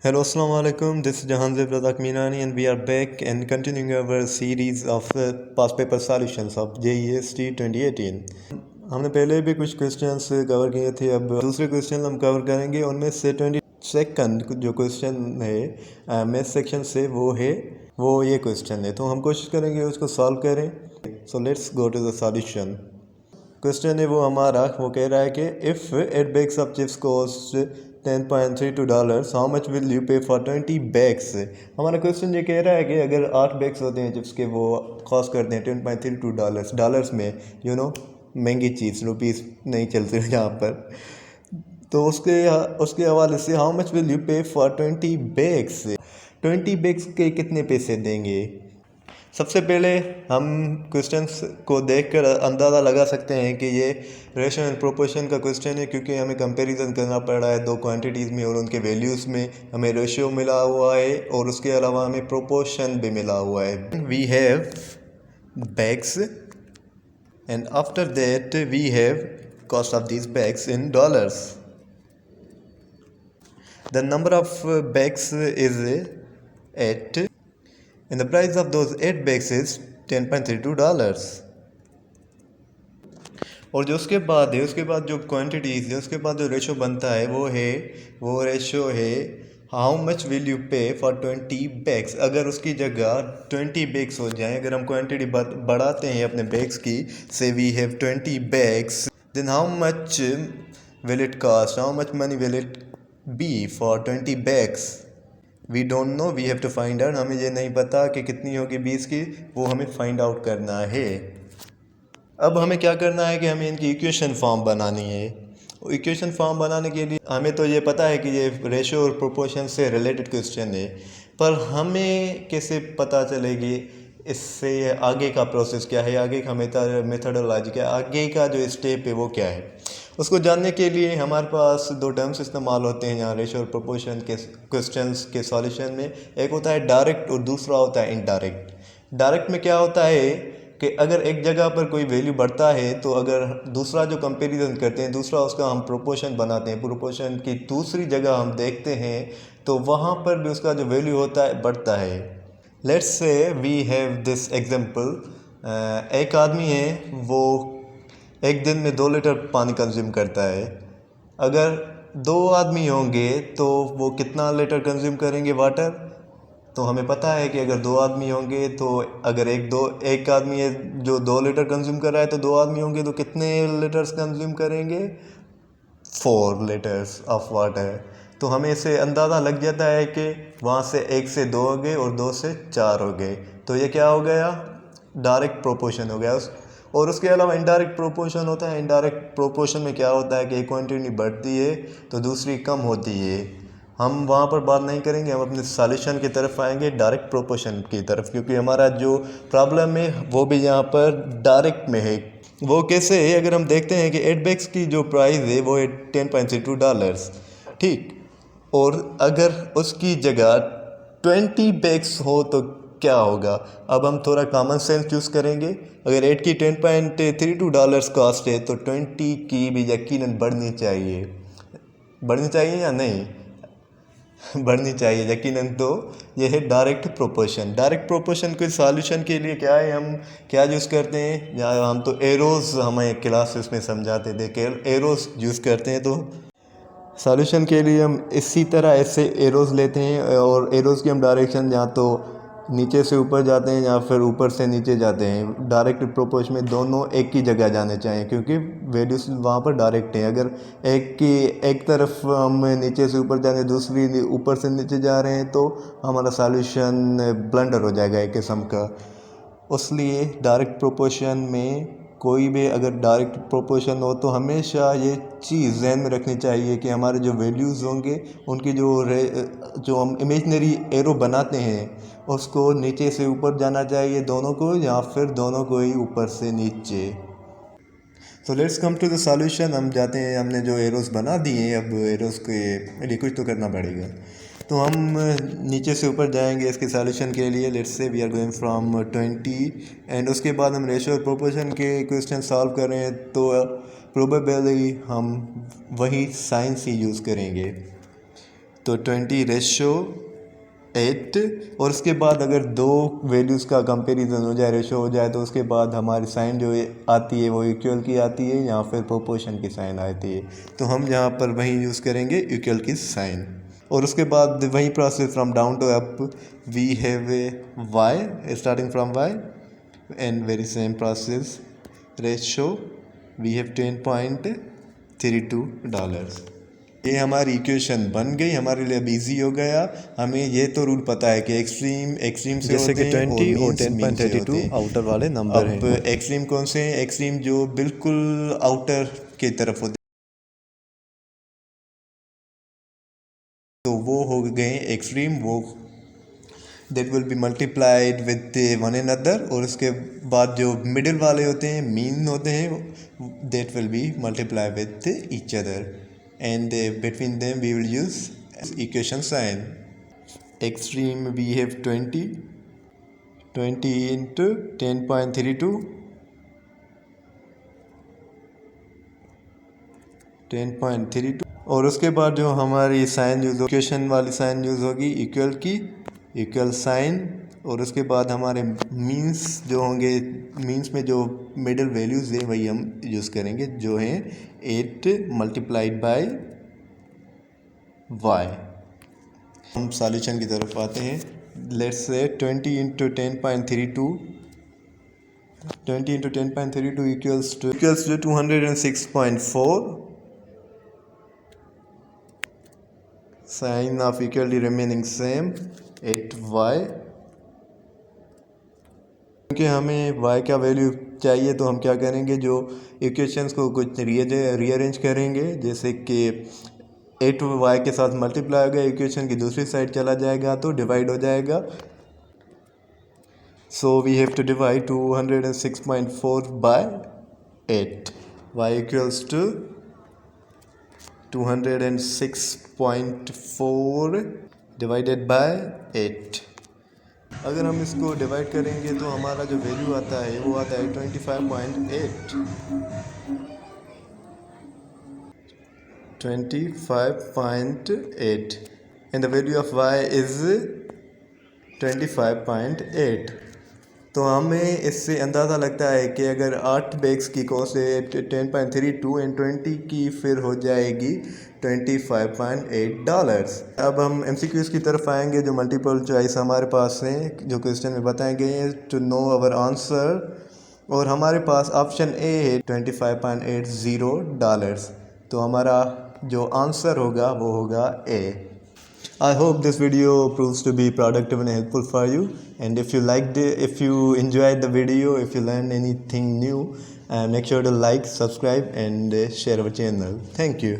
Hello, Assalamu alaikum. This is Jahanzeb Razak Minani, and we are back and continuing our series of past paper solutions of JEST 2018. हमने पहले भी कुछ questions cover किए थे, अब दूसरे क्वेश्चन हम कवर करेंगे। उनमें से 22nd जो क्वेश्चन है मैथ सेक्शन से वो ये क्वेश्चन है, तो हम कोशिश करेंगे उसको सॉल्व करें। So let's go to the solution. Question है वो कह रहा है कि if 8 bags of chips cost $10.32, how much will you pay for 20 bags। हमारा क्वेश्चन ये कह रहा है कि अगर 8 बैग्स होते हैं चिप्स के, वो कॉस्ट करते हैं $10.32 डॉलर्स में, महंगी चीज़, रुपीज़ नहीं चलते यहाँ पर। तो उसके हवाले से how much will you pay for 20 bags, 20 bags के कितने पैसे देंगे। सबसे पहले हम क्वेश्चंस को देखकर अंदाज़ा लगा सकते हैं कि ये रेशो एंड प्रोपोर्शन का क्वेश्चन है, क्योंकि हमें कंपैरिजन करना पड़ रहा है दो क्वांटिटीज़ में और उनके वैल्यूज़ में। हमें रेशियो मिला हुआ है और उसके अलावा हमें प्रोपोर्शन भी मिला हुआ है। We have bags and after that we have cost of these bags in dollars. The number of bags is eight and the price of those 8 bags is $10.32। और जो उसके बाद जो क्वांटिटीज़ है, उसके बाद जो रेशो बनता है वो रेशो है how much will you pay for 20 bags. अगर उसकी जगह 20 बैग्स हो जाएं, अगर हम क्वांटिटी बढ़ाते हैं अपने बैग्स की, से we have 20 bags, then how much will it cost, how much money will it be for 20 bags. We don't know, we have to find out. हमें ये नहीं पता कि कितनी होगी 20 की, वो हमें फाइंड आउट करना है। अब हमें क्या करना है कि हमें इनकी इक्वेशन फॉर्म बनानी है। इक्वेशन फॉर्म बनाने के लिए हमें तो ये पता है कि ये रेशो और प्रोपोर्शन से रिलेटेड क्वेश्चन है, पर हमें कैसे पता चलेगी इससे आगे का प्रोसेस क्या है, आगे का मेथडोलॉजी क्या है, आगे का जो स्टेप है वो क्या है। उसको जानने के लिए हमारे पास दो टर्म्स इस्तेमाल होते हैं यहाँ रेशो और प्रोपोर्शन के क्वेश्चंस के सॉल्यूशन में। एक होता है डायरेक्ट और दूसरा होता है इनडायरेक्ट। डायरेक्ट में क्या होता है कि अगर एक जगह पर कोई वैल्यू बढ़ता है, तो अगर दूसरा जो कंपैरिजन करते हैं, दूसरा उसका हम प्रोपोर्शन बनाते हैं, प्रोपोर्शन की दूसरी जगह हम देखते हैं, तो वहाँ पर भी उसका जो वैल्यू होता है बढ़ता है। Let's say we have this example. एक आदमी है, वो एक दिन में 2 लीटर पानी कंज्यूम करता है। अगर 2 आदमी होंगे तो वो कितना लीटर कंज्यूम करेंगे वाटर। तो हमें पता है कि अगर 2 आदमी होंगे, तो अगर एक आदमी है जो 2 लीटर कंज्यूम कर रहा है, तो 2 आदमी होंगे तो कितने लीटर्स कंज्यूम करेंगे, 4 लीटर्स ऑफ वाटर। तो हमें इससे अंदाज़ा लग जाता है कि वहाँ से 1 से 2 हो गए और 2 से 4 हो गए। तो ये क्या हो गया, डायरेक्ट प्रोपोर्शन हो गया। और उसके अलावा इनडायरेक्ट प्रोपोर्शन होता है। इनडायरेक्ट प्रोपोर्शन में क्या होता है कि एक क्वांटिटी बढ़ती है तो दूसरी कम होती है। हम वहाँ पर बात नहीं करेंगे, हम अपने सॉल्यूशन की तरफ आएंगे, डायरेक्ट प्रोपोर्शन की तरफ, क्योंकि हमारा जो प्रॉब्लम है वो भी यहाँ पर डायरेक्ट में है। वो कैसे है, अगर हम देखते हैं कि 8 बैग्स की जो प्राइस है वो है $10.32, ठीक। और अगर उसकी जगह 20 बैग्स हो तो क्या होगा। अब हम थोड़ा कॉमन सेंस यूज़ करेंगे। अगर 8 की $10.32 कॉस्ट है, तो 20 की भी यकीनन बढ़नी चाहिए या नहीं बढ़नी चाहिए यकीनन। तो यह है डायरेक्ट प्रोपोर्शन। डायरेक्ट प्रोपोर्शन के सॉल्यूशन के लिए क्या है, हम क्या यूज़ करते हैं, या हम तो एरोज़ हमें क्लासेस में समझाते थे कि एरोज़ यूज़ करते हैं। तो सॉल्यूशन के लिए हम इसी तरह ऐसे एरोज़ लेते हैं, और एरोज़ की हम डायरेक्शन या तो नीचे से ऊपर जाते हैं या फिर ऊपर से नीचे जाते हैं। डायरेक्ट प्रोपोर्शन में दोनों एक ही जगह जाने चाहिए, क्योंकि वैल्यूज वहाँ पर डायरेक्ट है। अगर एक तरफ हम नीचे से ऊपर जा रहे हैं, दूसरी ऊपर से नीचे जा रहे हैं, तो हमारा सॉल्यूशन ब्लंडर हो जाएगा एक किस्म का। इसलिए डायरेक्ट प्रोपोर्शन में कोई भी अगर डायरेक्ट प्रोपोर्शन हो, तो हमेशा ये चीज़ जहन में रखनी चाहिए कि हमारे जो वैल्यूज़ होंगे, उनकी जो हम इमेजनरी एरो बनाते हैं, उसको नीचे से ऊपर जाना चाहिए दोनों को, या फिर दोनों को ही ऊपर से नीचे। तो let's come to the solution. हम जाते हैं, हमने जो एरोज़ बना दिए हैं, अब एरोज़ के लिए कुछ तो करना पड़ेगा। तो हम नीचे से ऊपर जाएंगे इसके सॉल्यूशन के लिए। Let's say we are going from 20, and उसके बाद हम रेशो और प्रोपोर्शन के क्वेश्चन सॉल्व कर रहे हैं, तो प्रोबेबली हम वही साइंस ही यूज़ करेंगे। तो 20:8। और उसके बाद अगर दो वैल्यूज़ का कंपैरिजन हो जाए, रेशो हो जाए, तो उसके बाद हमारी साइन जो आती है वो इक्वल की आती है या फिर प्रोपोर्शन की साइन आती है। तो हम यहाँ पर वही यूज़ करेंगे इक्वल की साइन। और उसके बाद वही process from down to up, we have a Y starting from Y and very same process ratio we have $10.32। ये हमारी इक्वेशन बन गई, हमारे लिए अब ईजी हो गया। हमें ये तो रूल पता है कि एक्सट्रीम एक्सट्रीम से जैसे होते कि हैं 20 और मीन से 10.32 होते हैं। आउटर वाले नंबर अब हैं। एक्सट्रीम कौन से हैं? एक्सट्रीम जो बिल्कुल आउटर की तरफ होते तो वो हो गए एक्सट्रीम, वो that will B multiplied with one another. और उसके बाद जो मिडिल वाले होते हैं, मीन होते हैं, that will be multiply with each other and between them we will use equation sign. Extreme we have 20 into 10.32 10.32। और उसके बाद जो हमारी साइन यूज़ इक्वेशन वाली साइन यूज़ होगी इक्वल की, इक्वल साइन। और उसके बाद हमारे मीन्स जो होंगे, मीन्स में जो मिडिल वैल्यूज़ है वही हम यूज़ करेंगे, जो हैं 8 मल्टीप्लाइड बाय वाई। हम सॉल्यूशन की तरफ आते हैं। Let's say 20 into 10.32 20 into 10.32 equals to 206.4। Sign of equality remaining same 8y। क्योंकि हमें y का वैल्यू चाहिए तो हम क्या करेंगे, जो इक्वेशंस को कुछ रीअरेंज करेंगे, जैसे कि 8y के साथ मल्टीप्लाई होगा, इक्वेशन की दूसरी साइड चला जाएगा तो डिवाइड हो जाएगा। So we have to divide 206.4 by 8. Y equals to 206.4 divided by 8। अगर हम इसको डिवाइड करेंगे तो हमारा जो वैल्यू आता है वो आता है 25.8। 25.8 and the value of y is 25.8। तो हमें इससे अंदाज़ा लगता है कि अगर 8 बैग्स की कॉस्ट है 10.32 एंड 20 की फिर हो जाएगी $25.8। अब हम MCQs की तरफ आएंगे, जो मल्टीपल चॉइस हमारे पास हैं, जो क्वेश्चन में बताए गए हैं, टू नो अवर आंसर। और हमारे पास ऑप्शन ए है $25.80। तो हमारा जो आंसर होगा वो होगा ए। I hope this video proves to be productive and helpful for you. And if you enjoyed the video, if you learned anything new, make sure to like, subscribe, and share our channel. Thank you.